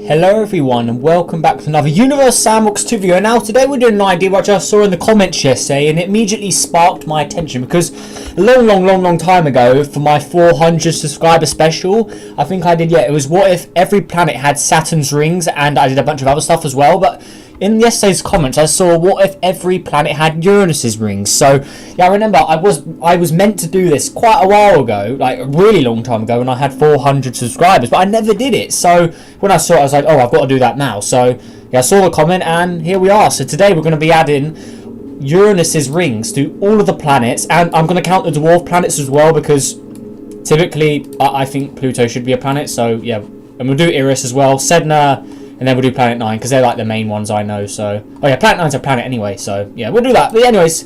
Hello everyone and welcome back to another Universe Sandbox 2 video. Now today we're doing an idea which I saw in the comments yesterday and it immediately sparked my attention because a long time ago for my 400 subscriber special, I think I did, it was what if every planet had Saturn's rings, and I did a bunch of other stuff as well, but in yesterday's comments I saw what if every planet had Uranus's rings. So yeah, I remember I was meant to do this quite a while ago, like a really long time ago, when I had 400 subscribers, but I never did it. So when I saw it I was like, oh, I've got to do that now. So yeah, I saw the comment and here we are. So today we're going to be adding Uranus's rings to all of the planets, and I'm going to count the dwarf planets as well because typically I think Pluto should be a planet. So yeah, and we'll do Eris as well, Sedna, and then we'll do Planet 9 because they're like the main ones I know. So oh yeah, Planet 9's a planet anyway, so yeah, we'll do that. But anyways,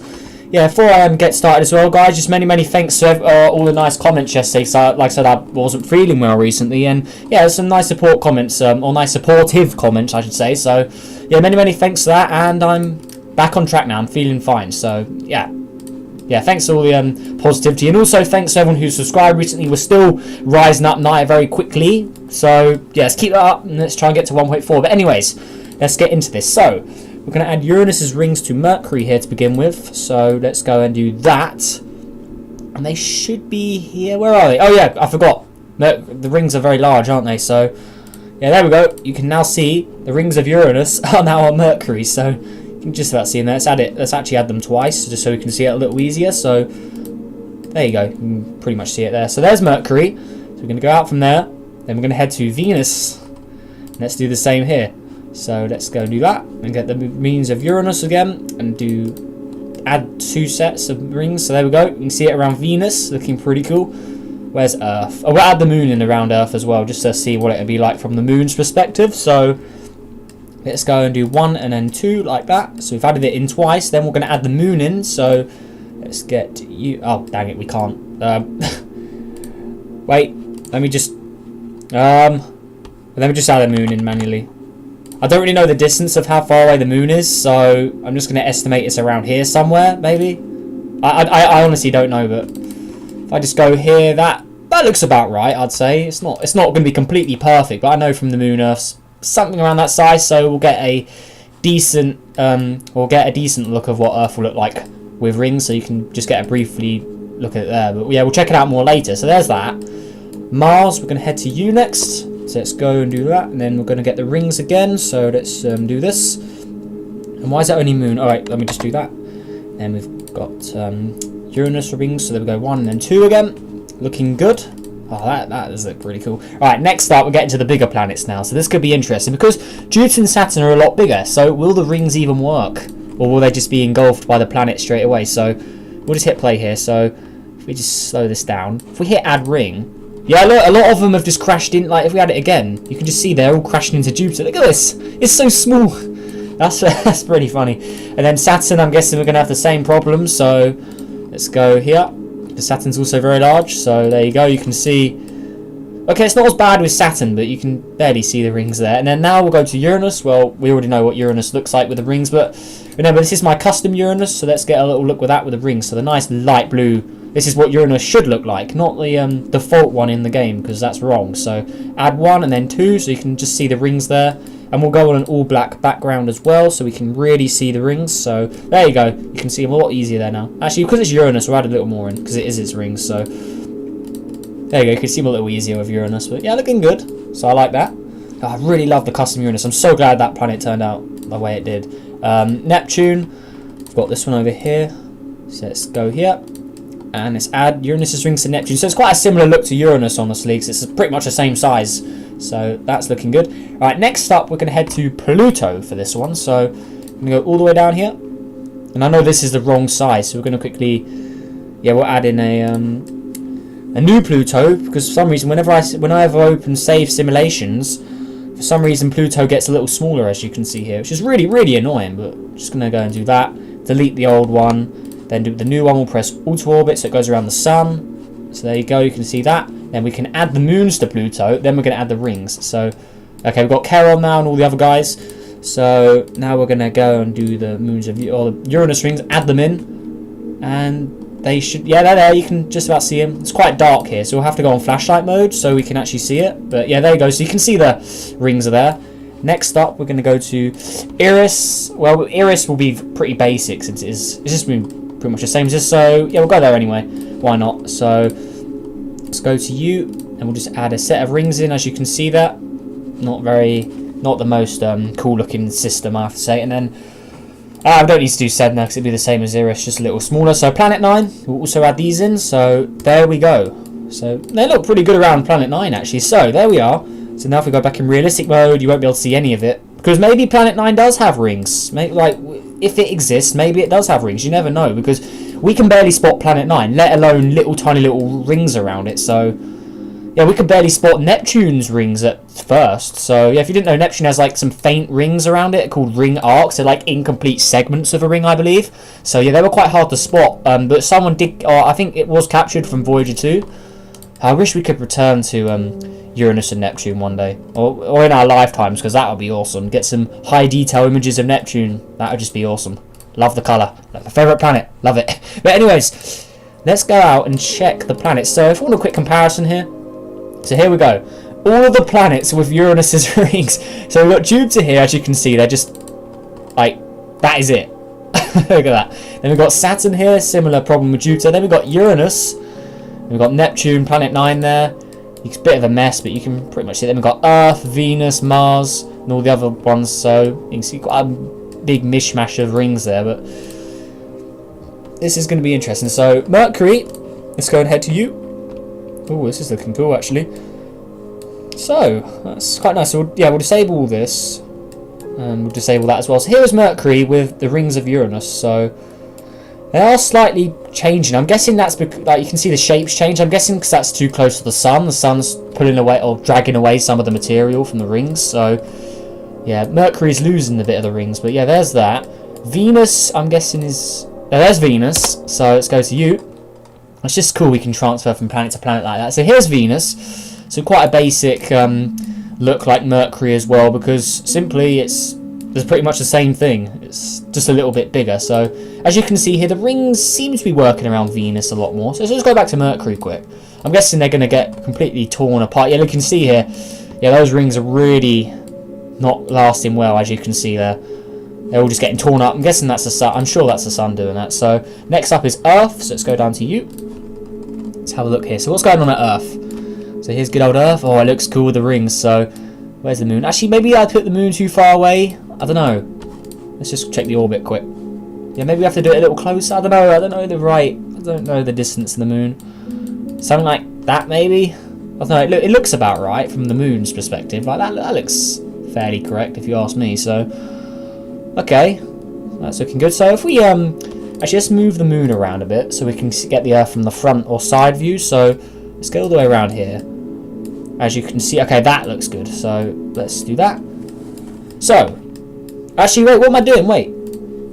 yeah, before I get started as well, guys, just many thanks to all the nice comments yesterday. So like I said, I wasn't feeling well recently, and yeah, there's some nice support comments, or nice supportive comments I should say. So yeah, many thanks for that, and I'm back on track now. I'm feeling fine. So yeah, thanks for all the positivity, and also thanks to everyone who subscribed recently. We're still rising up night very quickly, so yeah, let's keep that up and let's try and get to 1.4. But anyways, let's get into this. So we're going to add Uranus's rings to Mercury here to begin with, so let's go and do that. And they should be here. Where are they? Oh yeah, I forgot. The rings are very large, aren't they? So yeah, there we go. You can now see the rings of Uranus are now on Mercury, so you can just about see them there. Let's add it. Let's actually add them twice, just so we can see it a little easier. So there you go. You can pretty much see it there. So there's Mercury. So we're going to go out from there. Then we're going to head to Venus. And let's do the same here. So let's go do that and get the rings of Uranus again and add 2 sets of rings. So there we go. You can see it around Venus, looking pretty cool. Where's Earth? Oh, we'll add the moon in around Earth as well, just to see what it would be like from the moon's perspective. So let's go and do 1 and then 2 like that. So we've added it in twice. Then we're going to add the moon in. So let's get you. Oh, dang it, we can't. Wait, let me just add the moon in manually. I don't really know the distance of how far away the moon is, so I'm just going to estimate it's around here somewhere, maybe. I honestly don't know, but if I just go here, that looks about right, I'd say. It's not going to be completely perfect, but I know from the moon Earth's something around that size, so we'll get a decent look of what Earth will look like with rings, so you can just get a briefly look at it there. But yeah, we'll check it out more later. So there's that. Mars, we're going to head to U next. So let's go and do that, and then we're going to get the rings again. So let's do this. And why is that only moon? Alright, let me just do that. And we've got Uranus rings, so there we go, 1 and then 2 again. Looking good. Oh, that does look pretty cool. Alright, next up we're getting to the bigger planets now. So this could be interesting because Jupiter and Saturn are a lot bigger. So will the rings even work? Or will they just be engulfed by the planet straight away? So we'll just hit play here. So if we just slow this down. If we hit add ring, yeah, look, a lot of them have just crashed in. Like, if we add it again, you can just see they're all crashing into Jupiter. Look at this. It's so small. That's pretty funny. And then Saturn, I'm guessing we're going to have the same problem. So let's go here. The Saturn's also very large. So there you go. You can see. Okay, it's not as bad with Saturn, but you can barely see the rings there. And then now we'll go to Uranus. Well, we already know what Uranus looks like with the rings. But remember, this is my custom Uranus. So let's get a little look with that with the rings. So the nice light blue. This is what Uranus should look like, not the default one in the game, because that's wrong. So add 1 and then 2, so you can just see the rings there. And we'll go on an all black background as well, so we can really see the rings. So there you go. You can see them a lot easier there now. Actually, because it's Uranus, we'll add a little more in, because it is its rings. So there you go. You can see them a little easier with Uranus. But yeah, looking good. So I like that. Oh, I really love the custom Uranus. I'm so glad that planet turned out the way it did. Neptune. We've got this one over here. So let's go here. And let's add Uranus's rings to Neptune. So it's quite a similar look to Uranus, honestly, because it's pretty much the same size. So that's looking good. Alright, next up, we're going to head to Pluto for this one. So I'm going to go all the way down here. And I know this is the wrong size, so we're going to quickly... Yeah, we'll add in a new Pluto, because for some reason, whenever I open save simulations, for some reason Pluto gets a little smaller, as you can see here, which is really annoying, but I'm just going to go and do that. Delete the old one. Then do the new one, we'll press auto orbit so it goes around the sun. So there you go, you can see that. Then we can add the moons to Pluto. Then we're going to add the rings. So, okay, we've got Charon now and all the other guys. So now we're going to go and do the moons of or the Uranus rings, add them in. And they should, yeah, they're there. You can just about see them. It's quite dark here, so we'll have to go on flashlight mode so we can actually see it. But yeah, there you go. So you can see the rings are there. Next up, we're going to go to Iris. Well, Iris will be pretty basic since it's just been pretty much the same as this. So yeah, we'll go there anyway. Why not? So let's go to you, and we'll just add a set of rings in. As you can see, that not the most cool looking system, I have to say. And then I don't need to do Sedna because it'd be the same as Iris, just a little smaller. So Planet 9, we'll also add these in. So there we go. So they look pretty good around Planet 9 actually. So there we are. So now if we go back in realistic mode, you won't be able to see any of it. Because maybe Planet 9 does have rings. Maybe, like, if it exists, maybe it does have rings. You never know. Because we can barely spot Planet 9, let alone tiny little rings around it. So yeah, we could barely spot Neptune's rings at first. So yeah, if you didn't know, Neptune has like some faint rings around it called ring arcs. They're like incomplete segments of a ring, I believe. So yeah, they were quite hard to spot. But someone did, or I think it was captured from Voyager 2. I wish we could return to Uranus and Neptune one day, or in our lifetimes, because that would be awesome. Get some high detail images of Neptune. That would just be awesome. Love the colour. Like my favourite planet. Love it. But anyways, let's go out and check the planets. So if we want a quick comparison here. So here we go. All of the planets with Uranus's rings. So we've got Jupiter here, as you can see. They're just like, that is it. Look at that. Then we've got Saturn here. Similar problem with Jupiter. Then we've got Uranus. We've got Neptune, Planet 9 there. It's a bit of a mess, but you can pretty much see it. Then we've got Earth, Venus, Mars, and all the other ones. So you can see quite a big mishmash of rings there. But this is going to be interesting. So Mercury, let's go and head to you. Oh, this is looking cool actually. So that's quite nice. So we'll disable all this. And we'll disable that as well. So here is Mercury with the rings of Uranus. So they are slightly changing. I'm guessing that's because, like, you can see the shapes change. I'm guessing because that's too close to the sun. The sun's pulling away or dragging away some of the material from the rings. So yeah, Mercury's losing a bit of the rings. But yeah, there's that. Venus, I'm guessing is... there's Venus. So let's go to you. It's just cool we can transfer from planet to planet like that. So here's Venus. So quite a basic look like Mercury as well, because simply it's pretty much the same thing. It's just a little bit bigger. So as you can see here, the rings seem to be working around Venus a lot more. So let's go back to Mercury quick. I'm guessing they're going to get completely torn apart. Yeah, you can see here. Yeah, those rings are really not lasting well, as you can see there. They're all just getting torn up. I'm guessing that's the sun. I'm sure that's the sun doing that. So next up is Earth. So let's go down to you. Let's have a look here. So what's going on at Earth? So here's good old Earth. Oh, it looks cool with the rings. So where's the moon? Actually, maybe I put the moon too far away. I don't know. Let's just check the orbit quick. Yeah, maybe we have to do it a little closer. I don't know. I don't know the distance of the moon. Something like that, maybe. I don't know. It looks about right from the moon's perspective. Like that looks fairly correct, if you ask me. So okay, that's looking good. So if we actually let's move the moon around a bit so we can get the Earth from the front or side view. So let's go all the way around here. As you can see, okay, that looks good. So let's do that. So actually, wait, what am I doing? Wait,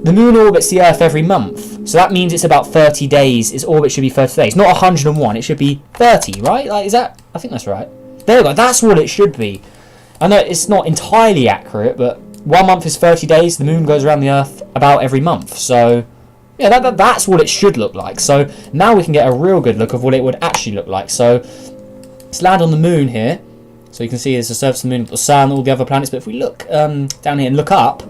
the moon orbits the Earth every month, so that means it's about 30 days. Its orbit should be 30 days, not 101. It should be 30, right? Like, is that? I think that's right. There we go. That's what it should be. I know it's not entirely accurate, but 1 month is 30 days. The moon goes around the Earth about every month. So yeah, that's what it should look like. So now we can get a real good look of what it would actually look like. So let's land on the moon here. So you can see there's the surface of the moon, the sun, all the other planets. But if we look down here and look up,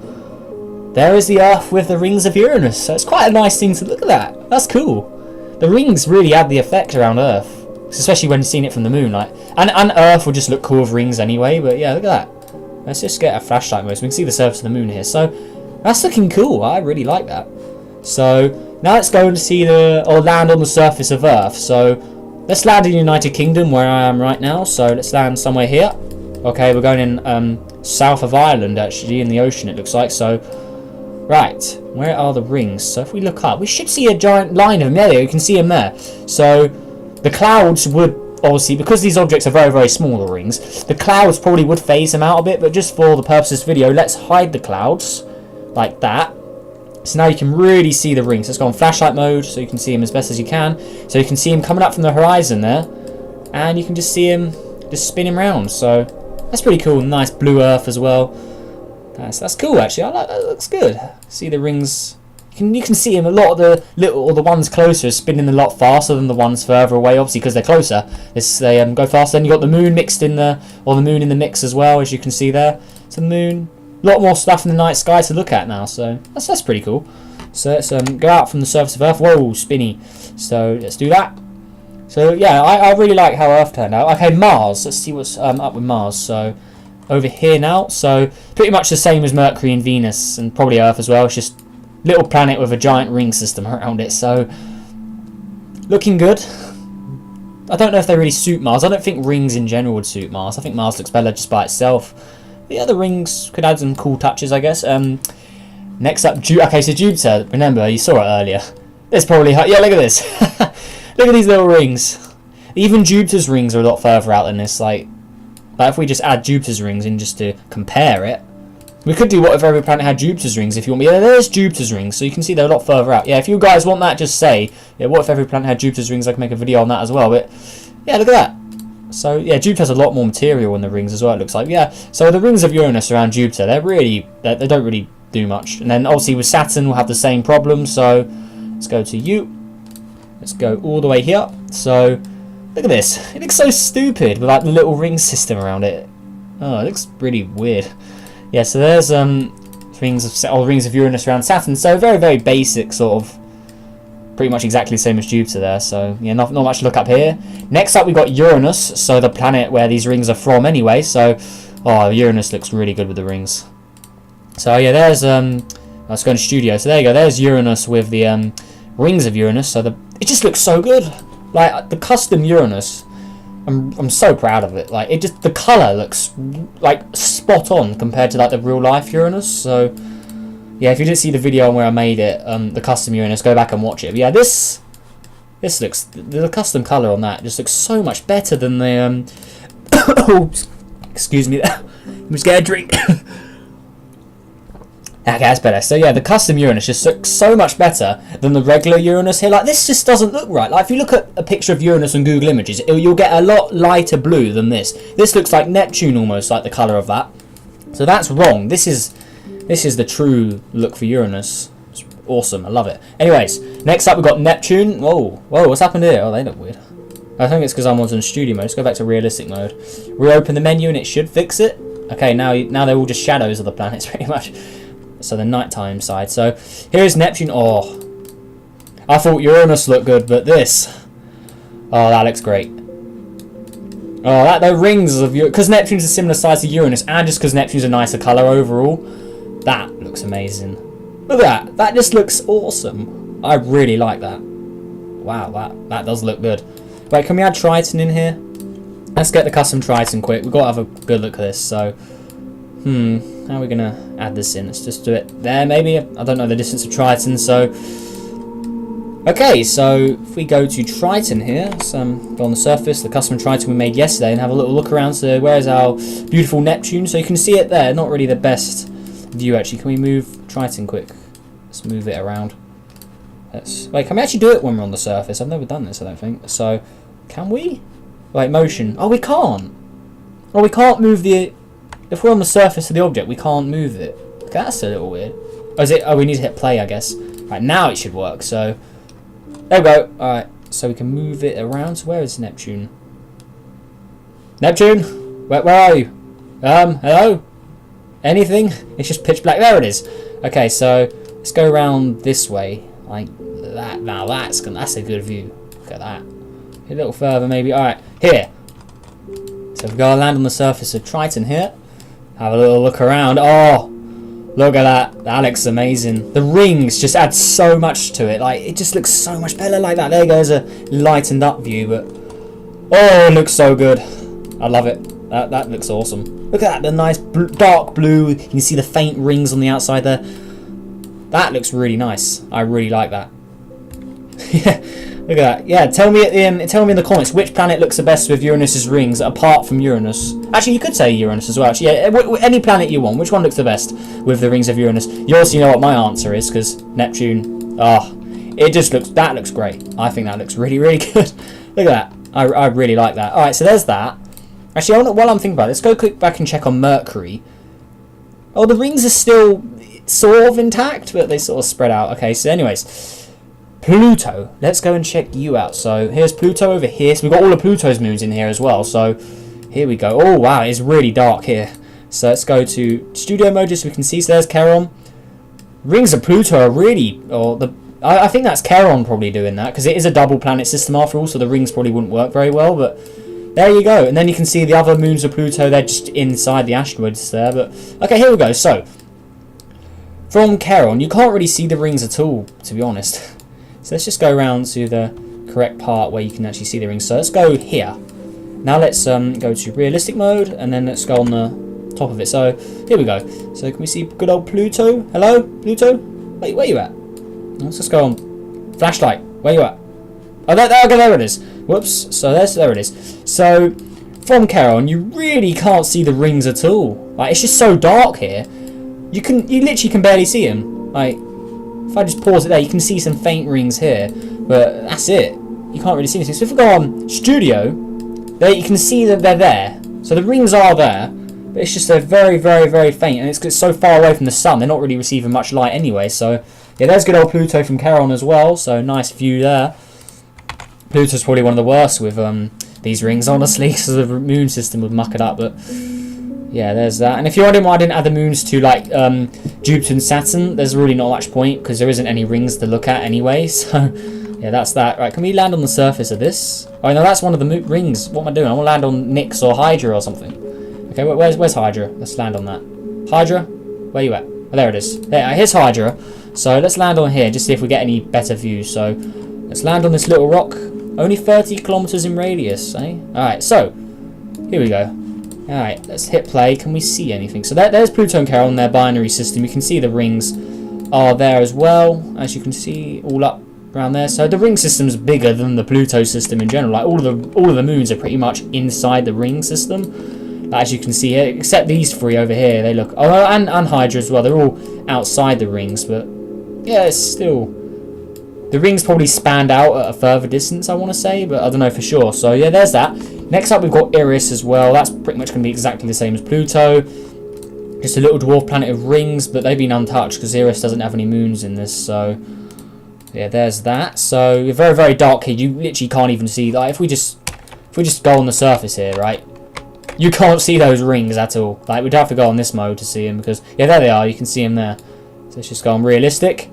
there is the Earth with the rings of Uranus. So it's quite a nice thing to look at that. That's cool. The rings really add the effect around Earth, especially when seeing it from the moon. Like, and Earth will just look cool with rings anyway. But yeah, look at that. Let's just get a flashlight mode so we can see the surface of the moon here. So that's looking cool. I really like that. So now let's go and see or land on the surface of Earth. So let's land in the United Kingdom, where I am right now. So let's land somewhere here. Okay, we're going in south of Ireland, actually, in the ocean, it looks like. So, right, where are the rings? So if we look up, we should see a giant line of them. There you can see them there. So the clouds would, obviously, because these objects are very, very small, the rings, the clouds probably would phase them out a bit. But just for the purpose of this video, let's hide the clouds like that. So now you can really see the rings. Let's go on flashlight mode so you can see them as best as you can. So you can see them coming up from the horizon there, and you can just see them just spinning around. So that's pretty cool. Nice blue Earth as well. That's cool actually. I like that. Looks good. See the rings. You you can see him. A lot of the ones closer are spinning a lot faster than the ones further away. Obviously, because they're closer, they go faster. Then you got the moon mixed in the moon in the mix as well, as you can see there. So the moon, a lot more stuff in the night sky to look at now. So that's pretty cool. So let's go out from the surface of Earth. Whoa, spinny. So let's do that. So yeah, I really like how Earth turned out. Okay, Mars. Let's see what's up with Mars. So over here now. So pretty much the same as Mercury and Venus, and probably Earth as well. It's just little planet with a giant ring system around it. So looking good. I don't know if they really suit Mars. I don't think rings in general would suit Mars. I think Mars looks better just by itself. But yeah, the rings could add some cool touches, I guess. Next up, okay, so Jupiter. Remember, you saw it earlier. There's probably... Yeah, look at this. Look at these little rings. Even Jupiter's rings are a lot further out than this. Like if we just add Jupiter's rings in just to compare it. We could do what if every planet had Jupiter's rings if you want me. Yeah, there's Jupiter's rings. So you can see they're a lot further out. Yeah, if you guys want that, just say, yeah, what if every planet had Jupiter's rings? I can make a video on that as well. But yeah, look at that. So yeah, Jupiter has a lot more material in the rings as well, it looks like. Yeah, so the rings of Uranus around Jupiter, they don't really do much. And then obviously with Saturn we'll have the same problem. So let's go to U. Let's go all the way here. So look at this. It looks so stupid with like the little ring system around it. Oh, it looks really weird. Yeah, so there's rings of Uranus around Saturn. So very, very basic, sort of, pretty much exactly the same as Jupiter there. So yeah, not much to look up here. Next up we got Uranus, so the planet where these rings are from anyway. So Uranus looks really good with the rings. So yeah, there's let's go into studio. So there you go. There's Uranus with the rings of Uranus. So it just looks so good. Like the custom Uranus. I'm so proud of it. Like the color looks like spot on compared to like the real life Uranus. So yeah, if you didn't see the video on where I made it, the custom Uranus, go back and watch it. But yeah, this looks, the custom color on that just looks so much better than the oops, excuse me, I'm just getting a drink. Okay, that's better. So yeah, the custom Uranus just looks so much better than the regular Uranus here. Like this just doesn't look right. Like if you look at a picture of Uranus on Google Images, you'll get a lot lighter blue than this. This looks like Neptune almost, like the colour of that. So that's wrong. This is the true look for Uranus. It's awesome. I love it. Anyways, next up we've got Neptune. Whoa, what's happened here? Oh, they look weird. I think it's because I'm on studio mode. Let's go back to realistic mode. Reopen the menu and it should fix it. Okay, now they're all just shadows of the planets pretty much. So the nighttime side. So here's Neptune. Oh, I thought Uranus looked good, but this. Oh, that looks great. Oh, the rings of Uranus, because Neptune's a similar size to Uranus, and just because Neptune's a nicer color overall, that looks amazing. Look at that. That just looks awesome. I really like that. Wow, that does look good. Wait, can we add Triton in here? Let's get the custom Triton quick. We've got to have a good look at this. So, how are we going to add this in? Let's just do it there, maybe. I don't know the distance of Triton, so... Okay, so if we go to Triton here, let's go on the surface, the custom Triton we made yesterday, and have a little look around. So where's our beautiful Neptune? So you can see it there. Not really the best view, actually. Can we move Triton quick? Let's move it around. Wait, can we actually do it when we're on the surface? I've never done this, I don't think. So, can we? Wait, motion. Oh, we can't. Oh, we can't move the... If we're on the surface of the object, we can't move it. Okay, that's a little weird. Oh, is it? Oh, we need to hit play, I guess. Right, now it should work. So, there we go. Alright, so we can move it around. So where is Neptune? Neptune? Where are you? Hello? Anything? It's just pitch black. There it is. Okay, so let's go around this way. Like that. Now that's a good view. Look at that. A little further maybe. Alright, here. So we've got to land on the surface of Triton here. Have a little look around. Oh, look at that. That looks amazing. The rings just add so much to it. Like, it just looks so much better like that. There goes a lightened up view, but... Oh, it looks so good. I love it. That looks awesome. Look at that, the nice dark blue. You can see the faint rings on the outside there. That looks really nice. I really like that. Yeah, look at that. Yeah, tell me in the comments which planet looks the best with Uranus's rings apart from Uranus. Actually, you could say Uranus as well. Actually, yeah, any planet you want. Which one looks the best with the rings of Uranus? You also know what my answer is, because Neptune. It just looks. That looks great. I think that looks really, really good. Look at that. I really like that. All right, so there's that. Actually, while I'm thinking about it, let's go quick back and check on Mercury. Oh, the rings are still sort of intact, but they sort of spread out. Okay, so anyways, Pluto. Let's go and check you out. So here's Pluto over here. So we've got all of Pluto's moons in here as well. So here we go. Oh, wow, it's really dark here. So let's go to studio mode just so we can see. So there's Charon. Rings of Pluto are really... I think that's Charon probably doing that, because it is a double planet system after all, so the rings probably wouldn't work very well, but there you go. And then you can see the other moons of Pluto, they're just inside the asteroids there. But okay, here we go. So from Charon, you can't really see the rings at all, to be honest. So let's just go around to the correct part where you can actually see the rings. So let's go here. Now let's go to realistic mode, and then let's go on the top of it. So here we go. So can we see good old Pluto? Hello, Pluto? Wait, where you at? Let's just go on flashlight. Where you at? Oh, there it is. Whoops. So there it is. So from Charon, you really can't see the rings at all. Like, it's just so dark here. You literally can barely see them. Like, if I just pause it there, you can see some faint rings here, but that's it. You can't really see anything. So if we go on studio, there you can see that they're there. So the rings are there, but it's just they're very, very, very faint, and it's so far away from the sun. They're not really receiving much light anyway. So yeah, there's good old Pluto from Charon as well. So nice view there. Pluto's probably one of the worst with these rings, honestly, because the moon system would muck it up. But yeah, there's that. And if you're wondering why I didn't add the moons to like Jupiter and Saturn, there's really not much point because there isn't any rings to look at anyway. So yeah, that's that. Right, can we land on the surface of this? Oh no, that's one of the rings. What am I doing? I want to land on Nyx or Hydra or something. Okay, where's Hydra? Let's land on that. Hydra, where you at? Oh, there it is. There, here's Hydra. So let's land on here, just see if we get any better views. So let's land on this little rock. Only 30 kilometers in radius, eh? Alright, so here we go. Alright, let's hit play. Can we see anything? So there's Pluto and Charon, their binary system. You can see the rings are there as well, as you can see all up around there. So the ring system's bigger than the Pluto system in general. Like all of the moons are pretty much inside the ring system, as you can see here, except these three over here. They look, oh, and Hydra as well. They're all outside the rings, but yeah, it's still, the rings probably spanned out at a further distance, I want to say, but I don't know for sure. So yeah, there's that. Next up, we've got Uranus as well. That's pretty much going to be exactly the same as Pluto. Just a little dwarf planet of rings, but they've been untouched because Uranus doesn't have any moons in this. So yeah, there's that. So you're very, very dark here. You literally can't even see. Like if we just go on the surface here, right? You can't see those rings at all. Like we'd have to go on this mode to see them because yeah, there they are. You can see them there. So let's just go on realistic.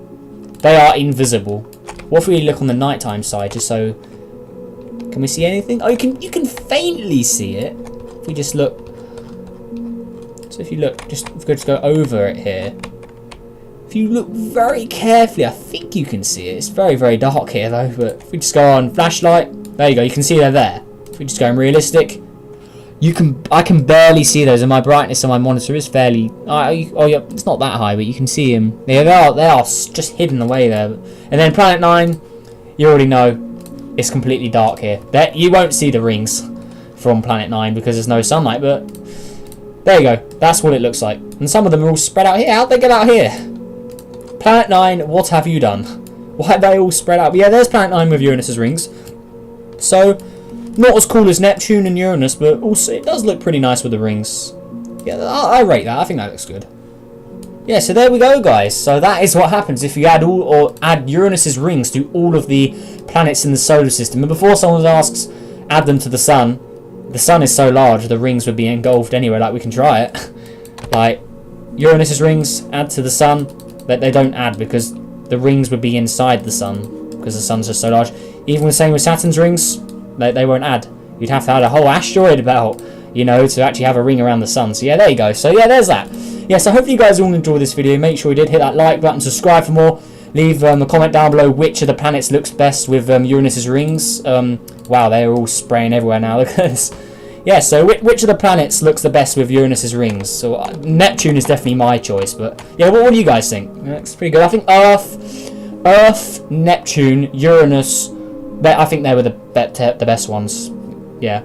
They are invisible. What if we look on the nighttime side, just so... Can we see anything? Oh, you can faintly see it. If we just look... So if you look, if we just go over it here. If you look very carefully, I think you can see it. It's very, very dark here though, but if we just go on flashlight, there you go, you can see they're there. If we just go on realistic, I can barely see those, and my brightness on my monitor is fairly... Oh yeah, it's not that high, but you can see them. Yeah, they are just hidden away there. And then Planet 9, you already know, it's completely dark here. You won't see the rings from Planet 9 because there's no sunlight, but there you go. That's what it looks like. And some of them are all spread out here. How'd they get out here? Planet 9, what have you done? Why are they all spread out? But yeah, there's Planet 9 with Uranus's rings. So... not as cool as Neptune and Uranus, but also it does look pretty nice with the rings. Yeah, I rate that. I think that looks good. Yeah, so there we go, guys. So that is what happens if you add Uranus's rings to all of the planets in the solar system. And before someone asks, add them to the sun is so large, the rings would be engulfed anyway. Like, we can try it. Like, Uranus's rings, add to the sun, but they don't add because the rings would be inside the sun because the sun's just so large. Even the same with Saturn's rings. They won't add. You'd have to add a whole asteroid belt, you know, to actually have a ring around the sun. So yeah, there you go. So yeah, there's that. Yeah, so hopefully you guys all enjoyed this video. Make sure you did hit that like button, subscribe for more. Leave a comment down below which of the planets looks best with Uranus's rings. Wow, they're all spraying everywhere now. Look at this. Yeah, so which of the planets looks the best with Uranus's rings? So Neptune is definitely my choice, but yeah, what do you guys think? It's pretty good. I think Earth, Neptune, Uranus. I think they were the best ones. Yeah.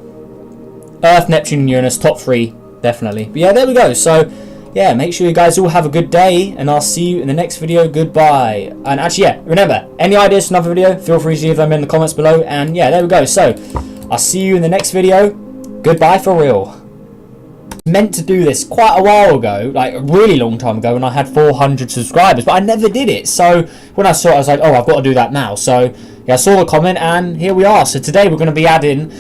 Earth, Neptune, and Uranus, top 3, definitely. But yeah, there we go. So, yeah, make sure you guys all have a good day, and I'll see you in the next video. Goodbye. And actually, yeah, remember, any ideas for another video, feel free to leave them in the comments below. And yeah, there we go. So, I'll see you in the next video. Goodbye for real. Meant to do this quite a while ago, like a really long time ago, when I had 400 subscribers, but I never did it. So when I saw it, I was like, oh, I've got to do that now. So yeah, I saw the comment and here we are. So today we're going to be adding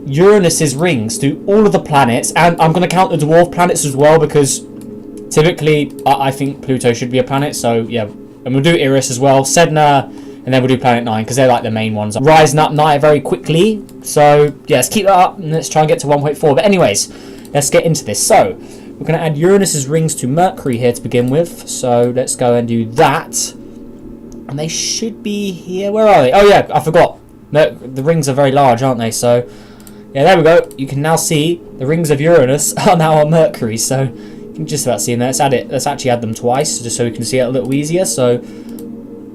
Uranus's rings to all of the planets, and I'm going to count the dwarf planets as well, because typically I think Pluto should be a planet. So yeah, and we'll do Eris as well, Sedna, and then we'll do Planet 9 because they're like the main ones. Rising up night very quickly. So yeah, let's keep that up and let's try and get to 1.4. But anyways, let's get into this. So we're going to add Uranus's rings to Mercury here to begin with. So let's go and do that. And they should be here. Where are they? Oh yeah, I forgot. The rings are very large, aren't they? So yeah, there we go. You can now see the rings of Uranus are now on Mercury. So you can just about see them there. Let's add it. Let's actually add them twice just so we can see it a little easier. So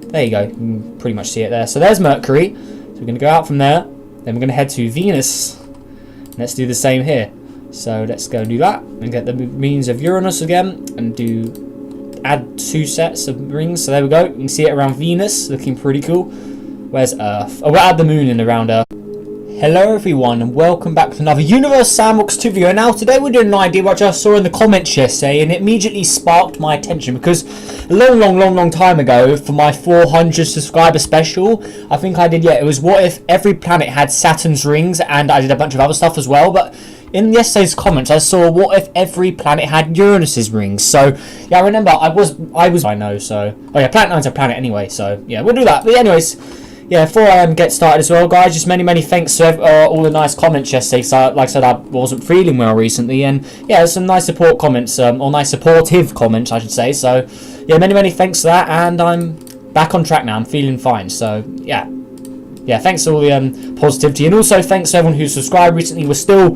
there you go. You can pretty much see it there. So there's Mercury. So we're going to go out from there. Then we're going to head to Venus. And let's do the same here. So let's go and do that and get the rings of Uranus again and add 2 sets of rings. So there we go. You can see it around Venus, looking pretty cool. Where's Earth? Oh, we'll add the moon in around Earth. Hello everyone and welcome back to another Universe Sandbox 2 video. Now today we're doing an idea which I saw in the comments yesterday, and it immediately sparked my attention because a long time ago, for my 400 subscriber special, I think I did, yeah, it was what if every planet had Saturn's rings, and I did a bunch of other stuff as well. But in yesterday's comments I saw what if every planet had Uranus's rings. So yeah, I remember I know. So oh yeah, Planet 9's a planet anyway, so yeah, we'll do that. But anyways, yeah, before I get started as well, guys, just many thanks to all the nice comments yesterday. So, like I said, I wasn't feeling well recently, and yeah, there's some nice support comments, or nice supportive comments, I should say. So, yeah, many thanks for that, and I'm back on track now. I'm feeling fine. So, yeah, thanks for all the positivity, and also thanks to everyone who subscribed recently. We're still